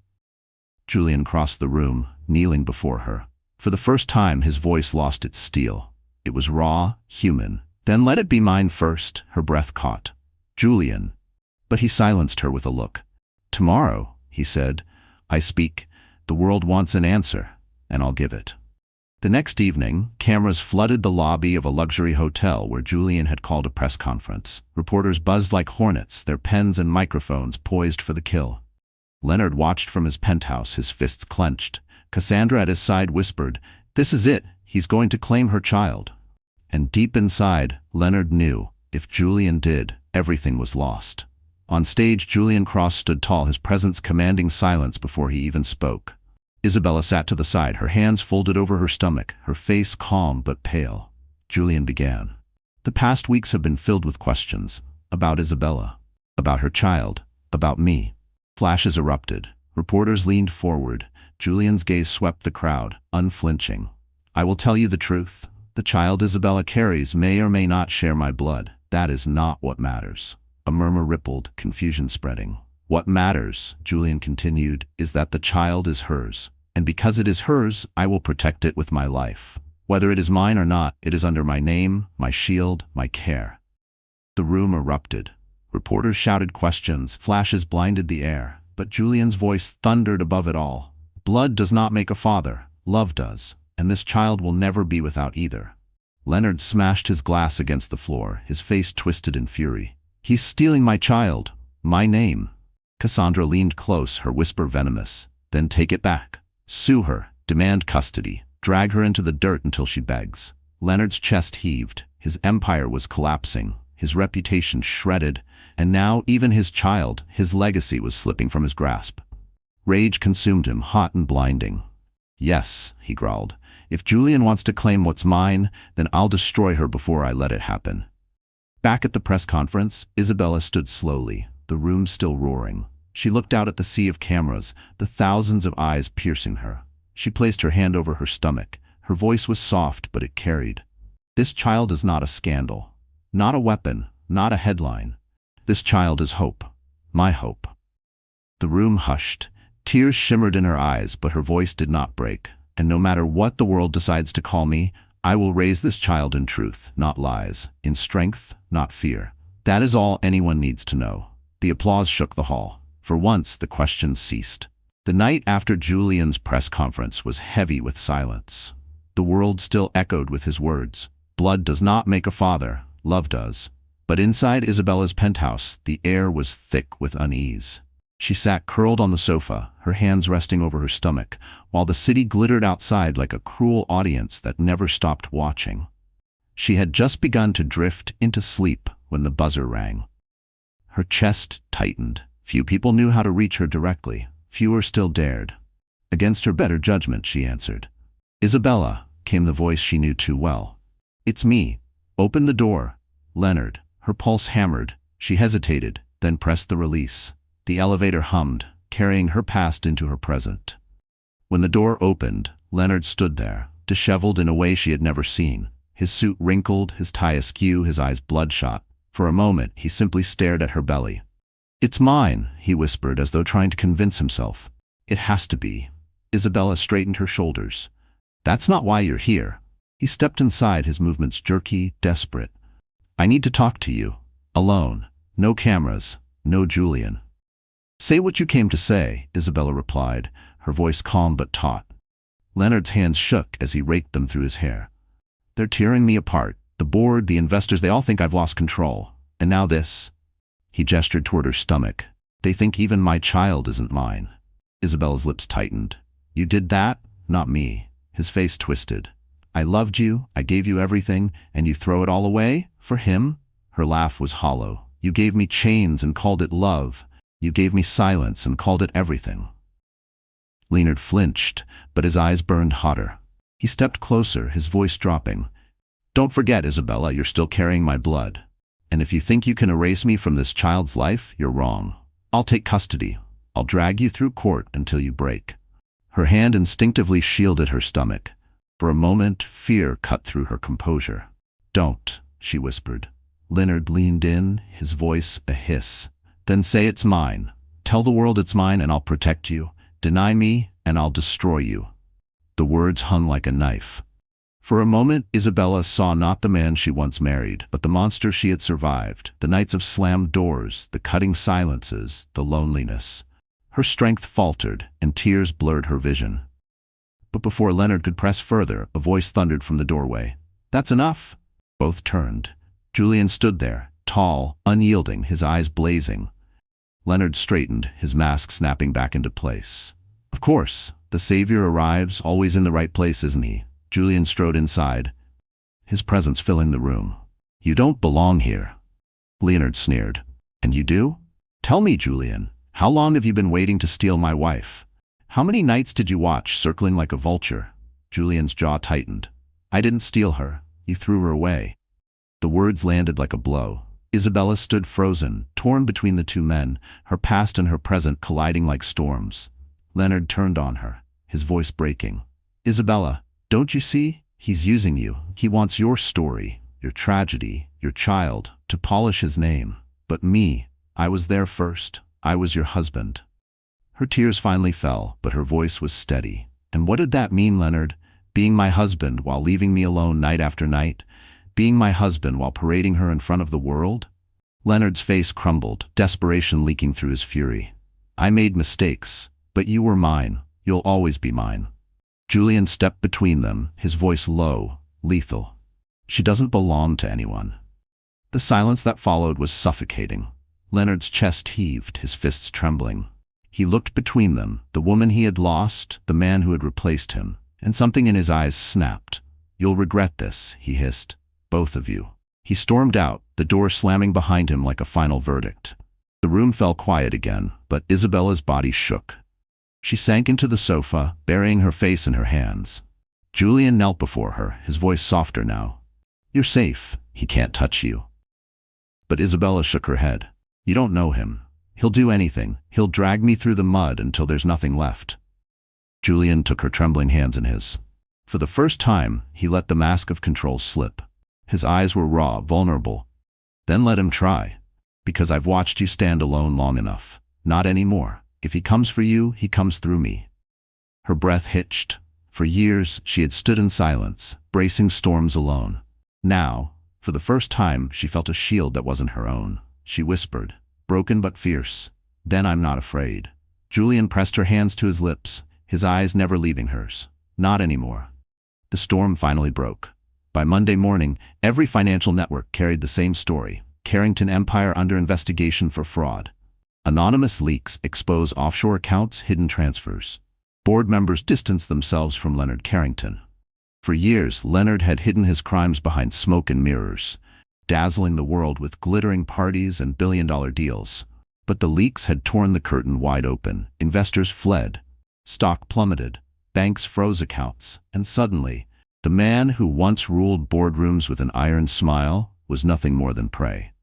Julian crossed the room, kneeling before her. For the first time, his voice lost its steel. It was raw, human. "Then let it be mine first," her breath caught. "Julian." But he silenced her with a look. "Tomorrow," he said, "I speak. The world wants an answer, and I'll give it." The next evening, cameras flooded the lobby of a luxury hotel where Julian had called a press conference. Reporters buzzed like hornets, their pens and microphones poised for the kill. Leonard watched from his penthouse, his fists clenched. Cassandra at his side whispered, "This is it. He's going to claim her child." And deep inside, Leonard knew, if Julian did, everything was lost. On stage, Julian Cross stood tall, his presence commanding silence before he even spoke. Isabella sat to the side, her hands folded over her stomach, her face calm but pale. Julian began. "The past weeks have been filled with questions. About Isabella. About her child. About me." Flashes erupted. Reporters leaned forward. Julian's gaze swept the crowd, unflinching. "I will tell you the truth. The child Isabella carries may or may not share my blood. That is not what matters." A murmur rippled, confusion spreading. "What matters," Julian continued, "is that the child is hers. And because it is hers, I will protect it with my life. Whether it is mine or not, it is under my name, my shield, my care." The room erupted. Reporters shouted questions, flashes blinded the air, but Julian's voice thundered above it all. "Blood does not make a father, love does, and this child will never be without either." Leonard smashed his glass against the floor, his face twisted in fury. "He's stealing my child, my name." Cassandra leaned close, her whisper venomous. "Then take it back. Sue her, demand custody, drag her into the dirt until she begs." Leonard's chest heaved. His empire was collapsing, his reputation shredded, and now even his child, his legacy, was slipping from his grasp. Rage consumed him, hot and blinding. "Yes," he growled, "if Julian wants to claim what's mine, then I'll destroy her before I let it happen." Back at the press conference, Isabella stood slowly, the room still roaring. She looked out at the sea of cameras, the thousands of eyes piercing her. She placed her hand over her stomach. Her voice was soft, but it carried. "This child is not a scandal, not a weapon, not a headline. This child is hope, my hope." The room hushed. Tears shimmered in her eyes, but her voice did not break. "And no matter what the world decides to call me, I will raise this child in truth, not lies, in strength, not fear. That is all anyone needs to know." The applause shook the hall. For once, the questions ceased. The night after Julian's press conference was heavy with silence. The world still echoed with his words. "Blood does not make a father, love does." But inside Isabella's penthouse, the air was thick with unease. She sat curled on the sofa, her hands resting over her stomach, while the city glittered outside like a cruel audience that never stopped watching. She had just begun to drift into sleep when the buzzer rang. Her chest tightened. Few people knew how to reach her directly. Fewer still dared. Against her better judgment, she answered. "Isabella," came the voice she knew too well. "It's me. Open the door." Leonard. Her pulse hammered. She hesitated, then pressed the release. The elevator hummed, carrying her past into her present. When the door opened, Leonard stood there, disheveled in a way she had never seen. His suit wrinkled, his tie askew, his eyes bloodshot. For a moment, he simply stared at her belly. "It's mine," he whispered, as though trying to convince himself. "It has to be." Isabella straightened her shoulders. "That's not why you're here." He stepped inside, his movements jerky, desperate. "I need to talk to you. Alone. No cameras. No Julian." "Say what you came to say," Isabella replied, her voice calm but taut. Leonard's hands shook as he raked them through his hair. "They're tearing me apart. The board, the investors, they all think I've lost control. And now this." He gestured toward her stomach. "They think even my child isn't mine." Isabella's lips tightened. "You did that? Not me." His face twisted. "I loved you, I gave you everything, and you throw it all away? For him?" Her laugh was hollow. "You gave me chains and called it love. You gave me silence and called it everything." Leonard flinched, but his eyes burned hotter. He stepped closer, his voice dropping. "Don't forget, Isabella, you're still carrying my blood. And if you think you can erase me from this child's life, you're wrong. I'll take custody. I'll drag you through court until you break." Her hand instinctively shielded her stomach. For a moment, fear cut through her composure. "Don't," she whispered. Leonard leaned in, his voice a hiss. "Then say it's mine. Tell the world it's mine and I'll protect you. Deny me and I'll destroy you." The words hung like a knife. For a moment, Isabella saw not the man she once married, but the monster she had survived, the nights of slammed doors, the cutting silences, the loneliness. Her strength faltered, and tears blurred her vision. But before Leonard could press further, a voice thundered from the doorway. "That's enough!" Both turned. Julian stood there, tall, unyielding, his eyes blazing. Leonard straightened, his mask snapping back into place. "Of course, the savior arrives, always in the right place, isn't he?" Julian strode inside, his presence filling the room. "You don't belong here." Leonard sneered. "And you do? Tell me, Julian, how long have you been waiting to steal my wife? How many nights did you watch, circling like a vulture?" Julian's jaw tightened. "I didn't steal her. You threw her away." The words landed like a blow. Isabella stood frozen, torn between the two men, her past and her present colliding like storms. Leonard turned on her, his voice breaking. "Isabella, don't you see? He's using you. He wants your story, your tragedy, your child, to polish his name. But me, I was there first. I was your husband." Her tears finally fell, but her voice was steady. "And what did that mean, Leonard? Being my husband while leaving me alone night after night? Being my husband while parading her in front of the world?" Leonard's face crumbled, desperation leaking through his fury. "I made mistakes, but you were mine. You'll always be mine." Julian stepped between them, his voice low, lethal. "She doesn't belong to anyone." The silence that followed was suffocating. Leonard's chest heaved, his fists trembling. He looked between them, the woman he had lost, the man who had replaced him, and something in his eyes snapped. "You'll regret this," he hissed. "Both of you." He stormed out, the door slamming behind him like a final verdict. The room fell quiet again, but Isabella's body shook. She sank into the sofa, burying her face in her hands. Julian knelt before her, his voice softer now. "You're safe. He can't touch you." But Isabella shook her head. "You don't know him. He'll do anything. He'll drag me through the mud until there's nothing left." Julian took her trembling hands in his. For the first time, he let the mask of control slip. His eyes were raw, vulnerable. "Then let him try. Because I've watched you stand alone long enough. Not anymore. If he comes for you, he comes through me." Her breath hitched. For years, she had stood in silence, bracing storms alone. Now, for the first time, she felt a shield that wasn't her own. She whispered, broken but fierce, "Then I'm not afraid." Julian pressed her hands to his lips, his eyes never leaving hers. Not anymore. The storm finally broke. By Monday morning, every financial network carried the same story: Carrington Empire under investigation for fraud. Anonymous leaks expose offshore accounts, hidden transfers. Board members distanced themselves from Leonard Carrington. For years, Leonard had hidden his crimes behind smoke and mirrors, dazzling the world with glittering parties and billion-dollar deals. But the leaks had torn the curtain wide open. Investors fled. Stock plummeted. Banks froze accounts. And suddenly, the man who once ruled boardrooms with an iron smile was nothing more than prey.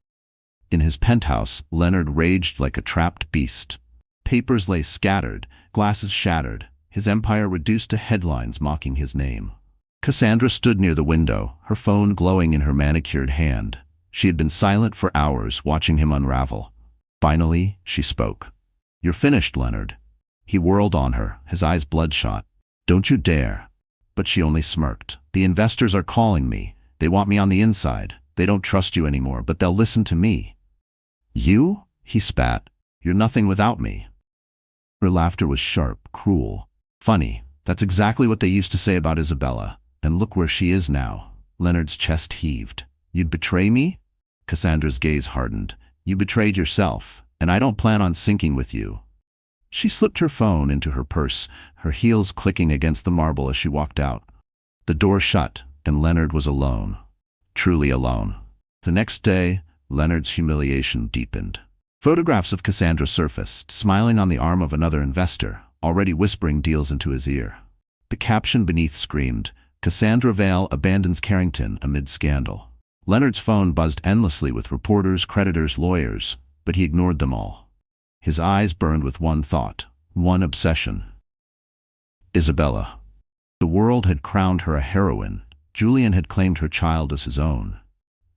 In his penthouse, Leonard raged like a trapped beast. Papers lay scattered, glasses shattered, his empire reduced to headlines mocking his name. Cassandra stood near the window, her phone glowing in her manicured hand. She had been silent for hours, watching him unravel. Finally, she spoke. "You're finished, Leonard." He whirled on her, his eyes bloodshot. "Don't you dare." But she only smirked. "The investors are calling me. They want me on the inside. They don't trust you anymore, but they'll listen to me." "You?" he spat. "You're nothing without me." Her laughter was sharp, cruel. "Funny. That's exactly what they used to say about Isabella. And look where she is now." Leonard's chest heaved. "You'd betray me?" Cassandra's gaze hardened. "You betrayed yourself, and I don't plan on sinking with you." She slipped her phone into her purse, her heels clicking against the marble as she walked out. The door shut, and Leonard was alone. Truly alone. The next day, Leonard's humiliation deepened. Photographs of Cassandra surfaced, smiling on the arm of another investor, already whispering deals into his ear. The caption beneath screamed, "Cassandra Vale abandons Carrington amid scandal." Leonard's phone buzzed endlessly with reporters, creditors, lawyers, but he ignored them all. His eyes burned with one thought, one obsession. Isabella. The world had crowned her a heroine. Julian had claimed her child as his own.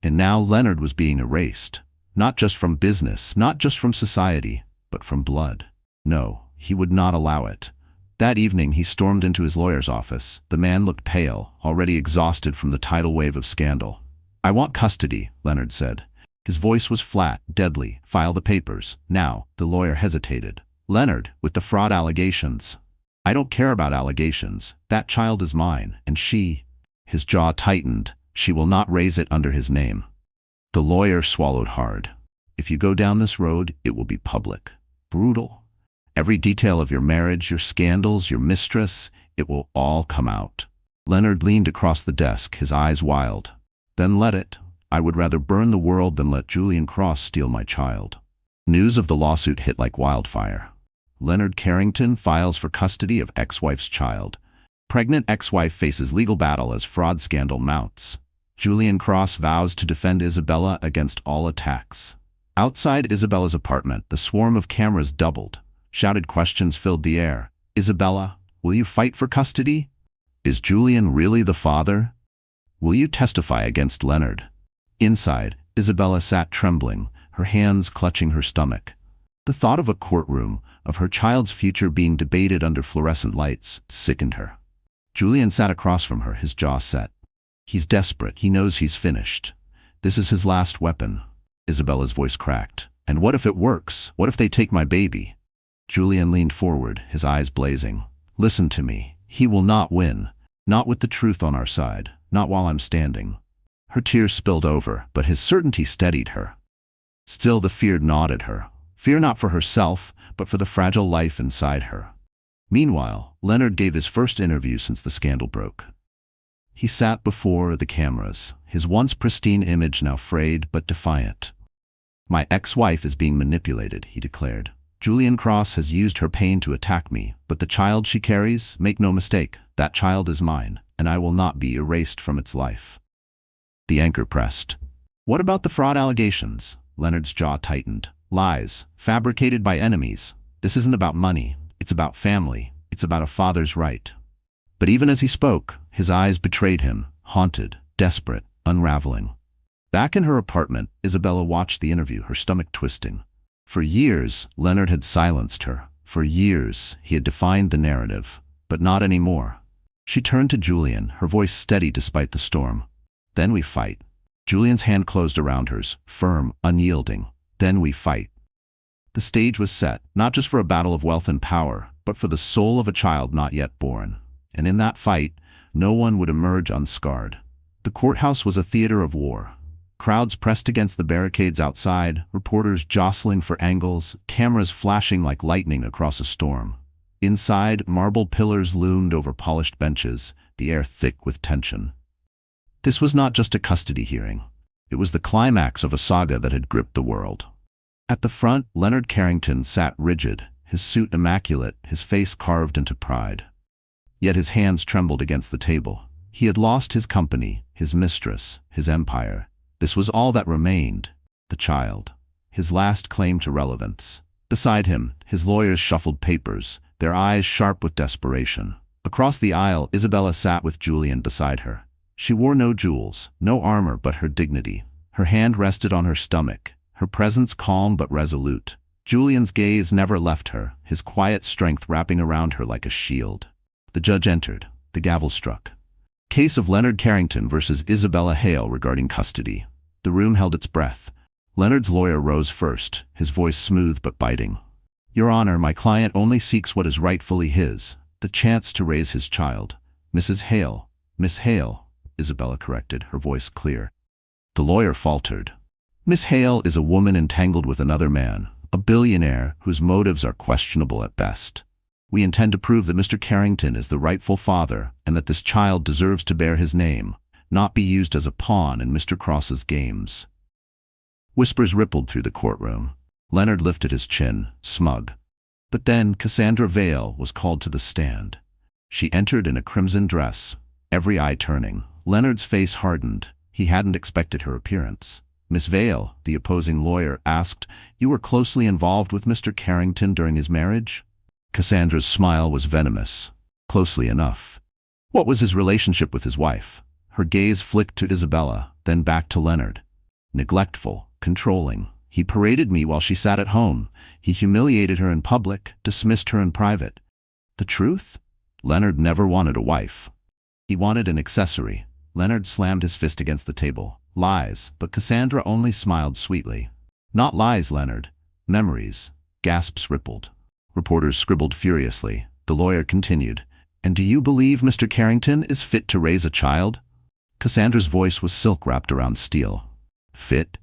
And now Leonard was being erased. Not just from business, not just from society, but from blood. No, he would not allow it. That evening he stormed into his lawyer's office. The man looked pale, already exhausted from the tidal wave of scandal. "I want custody," Leonard said. His voice was flat, deadly. "File the papers. Now." The lawyer hesitated. "Leonard, with the fraud allegations." "I don't care about allegations. That child is mine, and she—" His jaw tightened. "She will not raise it under his name." The lawyer swallowed hard. "If you go down this road, it will be public. Brutal. Every detail of your marriage, your scandals, your mistress, it will all come out." Leonard leaned across the desk, his eyes wild. "Then let it. I would rather burn the world than let Julian Cross steal my child." News of the lawsuit hit like wildfire. Leonard Carrington files for custody of ex-wife's child. Pregnant ex-wife faces legal battle as fraud scandal mounts. Julian Cross vows to defend Isabella against all attacks. Outside Isabella's apartment, the swarm of cameras doubled. Shouted questions filled the air. "Isabella, will you fight for custody? Is Julian really the father? Will you testify against Leonard?" Inside, Isabella sat trembling, her hands clutching her stomach. The thought of a courtroom, of her child's future being debated under fluorescent lights, sickened her. Julian sat across from her, his jaw set. He's desperate. He knows he's finished. This is his last weapon. Isabella's voice cracked. "And what if it works? What if they take my baby?" Julian leaned forward, his eyes blazing. "Listen to me. He will not win. Not with the truth on our side. Not while I'm standing." Her tears spilled over, but his certainty steadied her. Still the fear gnawed at her. Fear not for herself, but for the fragile life inside her. Meanwhile, Leonard gave his first interview since the scandal broke. He sat before the cameras, his once pristine image now frayed but defiant. "My ex-wife is being manipulated," he declared. "Julian Cross has used her pain to attack me, but the child she carries, make no mistake, that child is mine, and I will not be erased from its life." The anchor pressed. "What about the fraud allegations?" Leonard's jaw tightened. "Lies, fabricated by enemies. This isn't about money. It's about family. It's about a father's right." But even as he spoke, his eyes betrayed him, haunted, desperate, unraveling. Back in her apartment, Isabella watched the interview, her stomach twisting. For years, Leonard had silenced her. For years, he had defined the narrative, but not anymore. She turned to Julian, her voice steady despite the storm. "Then we fight." Julian's hand closed around hers, firm, unyielding. "Then we fight." The stage was set, not just for a battle of wealth and power, but for the soul of a child not yet born. And in that fight, no one would emerge unscarred. The courthouse was a theater of war. Crowds pressed against the barricades outside, reporters jostling for angles, cameras flashing like lightning across a storm. Inside, marble pillars loomed over polished benches, the air thick with tension. This was not just a custody hearing. It was the climax of a saga that had gripped the world. At the front, Leonard Carrington sat rigid, his suit immaculate, his face carved into pride. Yet his hands trembled against the table. He had lost his company, his mistress, his empire. This was all that remained, the child, his last claim to relevance. Beside him, his lawyers shuffled papers, their eyes sharp with desperation. Across the aisle, Isabella sat with Julian beside her. She wore no jewels, no armor but her dignity. Her hand rested on her stomach, her presence calm but resolute. Julian's gaze never left her, his quiet strength wrapping around her like a shield. The judge entered. The gavel struck. Case of Leonard Carrington versus Isabella Hale regarding custody. The room held its breath. Leonard's lawyer rose first, his voice smooth but biting. "Your Honor, my client only seeks what is rightfully his, the chance to raise his child." "Mrs. Hale." "Miss Hale," Isabella corrected, her voice clear. The lawyer faltered. "Miss Hale is a woman entangled with another man, a billionaire whose motives are questionable at best. We intend to prove that Mr. Carrington is the rightful father and that this child deserves to bear his name, not be used as a pawn in Mr. Cross's games." Whispers rippled through the courtroom. Leonard lifted his chin, smug. But then Cassandra Vale was called to the stand. She entered in a crimson dress, every eye turning. Leonard's face hardened. He hadn't expected her appearance. Miss Vale, the opposing lawyer, asked, "You were closely involved with Mr. Carrington during his marriage?" Cassandra's smile was venomous. Closely enough. What was his relationship with his wife? Her gaze flicked to Isabella, then back to Leonard. Neglectful, controlling. He paraded me while she sat at home. He humiliated her in public, dismissed her in private. The truth? Leonard never wanted a wife. He wanted an accessory. Leonard slammed his fist against the table. Lies, but Cassandra only smiled sweetly. Not lies, Leonard. Memories. Gasps rippled. Reporters scribbled furiously. The lawyer continued. "And do you believe Mr. Carrington is fit to raise a child?" Cassandra's voice was silk wrapped around steel. Fit?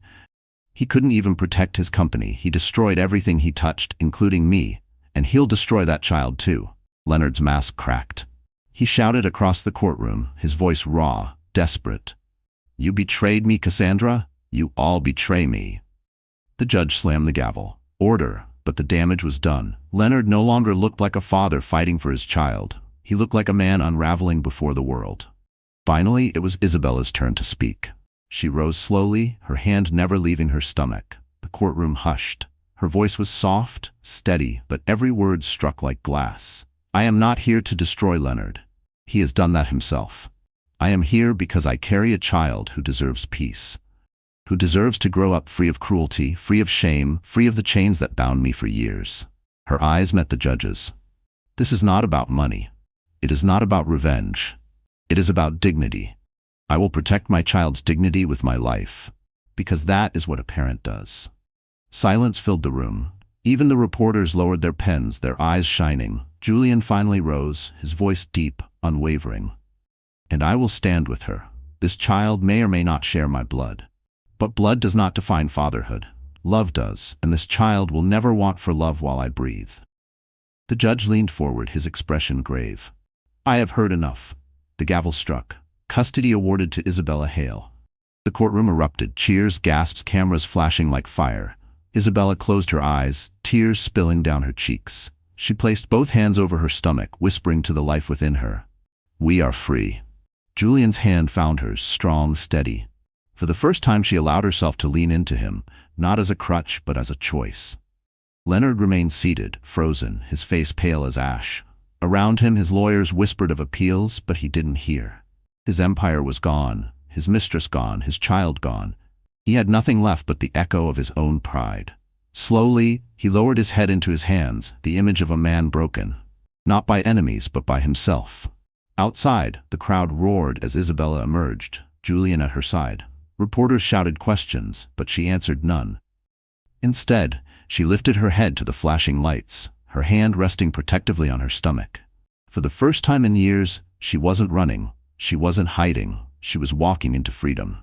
He couldn't even protect his company. He destroyed everything he touched, including me, and he'll destroy that child too. Leonard's mask cracked. He shouted across the courtroom, his voice raw, desperate. "You betrayed me, Cassandra. You all betray me." The judge slammed the gavel. Order, but the damage was done. Leonard no longer looked like a father fighting for his child. He looked like a man unraveling before the world. Finally, it was Isabella's turn to speak. She rose slowly, her hand never leaving her stomach. The courtroom hushed. Her voice was soft, steady, but every word struck like glass. "I am not here to destroy Leonard. He has done that himself. I am here because I carry a child who deserves peace, who deserves to grow up free of cruelty, free of shame, free of the chains that bound me for years." Her eyes met the judge's. "This is not about money. It is not about revenge. It is about dignity. I will protect my child's dignity with my life, because that is what a parent does." Silence filled the room. Even the reporters lowered their pens, their eyes shining. Julian finally rose, his voice deep, unwavering. "And I will stand with her. This child may or may not share my blood. But blood does not define fatherhood. Love does, and this child will never want for love while I breathe." The judge leaned forward, his expression grave. "I have heard enough." The gavel struck. Custody awarded to Isabella Hale. The courtroom erupted, cheers, gasps, cameras flashing like fire. Isabella closed her eyes, tears spilling down her cheeks. She placed both hands over her stomach, whispering to the life within her, "We are free." Julian's hand found hers, strong, steady. For the first time she allowed herself to lean into him, not as a crutch but as a choice. Leonard remained seated, frozen, his face pale as ash. Around him his lawyers whispered of appeals, but he didn't hear. His empire was gone, his mistress gone, his child gone. He had nothing left but the echo of his own pride. Slowly, he lowered his head into his hands, the image of a man broken, not by enemies but by himself. Outside, the crowd roared as Isabella emerged, Julian at her side. Reporters shouted questions, but she answered none. Instead, she lifted her head to the flashing lights, her hand resting protectively on her stomach. For the first time in years, she wasn't running, she wasn't hiding, she was walking into freedom.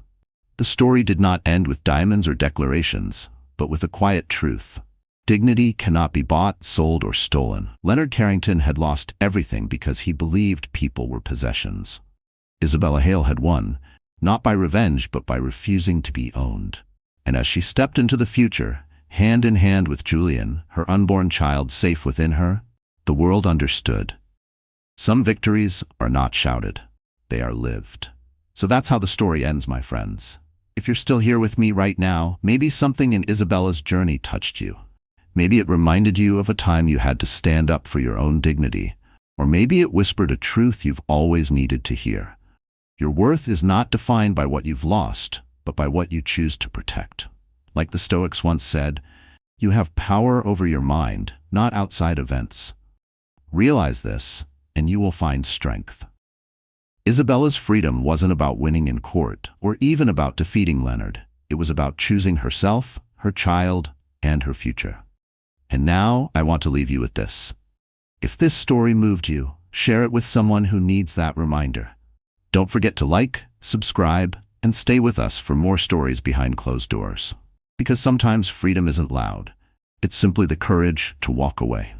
The story did not end with diamonds or declarations, but with a quiet truth. Dignity cannot be bought, sold, or stolen. Leonard Carrington had lost everything because he believed people were possessions. Isabella Hale had won, not by revenge but by refusing to be owned. And as she stepped into the future, hand in hand with Julian, her unborn child safe within her, the world understood. Some victories are not shouted, they are lived. So that's how the story ends, my friends. If you're still here with me right now, maybe something in Isabella's journey touched you. Maybe it reminded you of a time you had to stand up for your own dignity, or maybe it whispered a truth you've always needed to hear. Your worth is not defined by what you've lost, but by what you choose to protect. Like the Stoics once said, you have power over your mind, not outside events. Realize this, and you will find strength. Isabella's freedom wasn't about winning in court, or even about defeating Leonard. It was about choosing herself, her child, and her future. And now, I want to leave you with this. If this story moved you, share it with someone who needs that reminder. Don't forget to like, subscribe, and stay with us for more stories behind closed doors. Because sometimes freedom isn't loud. It's simply the courage to walk away.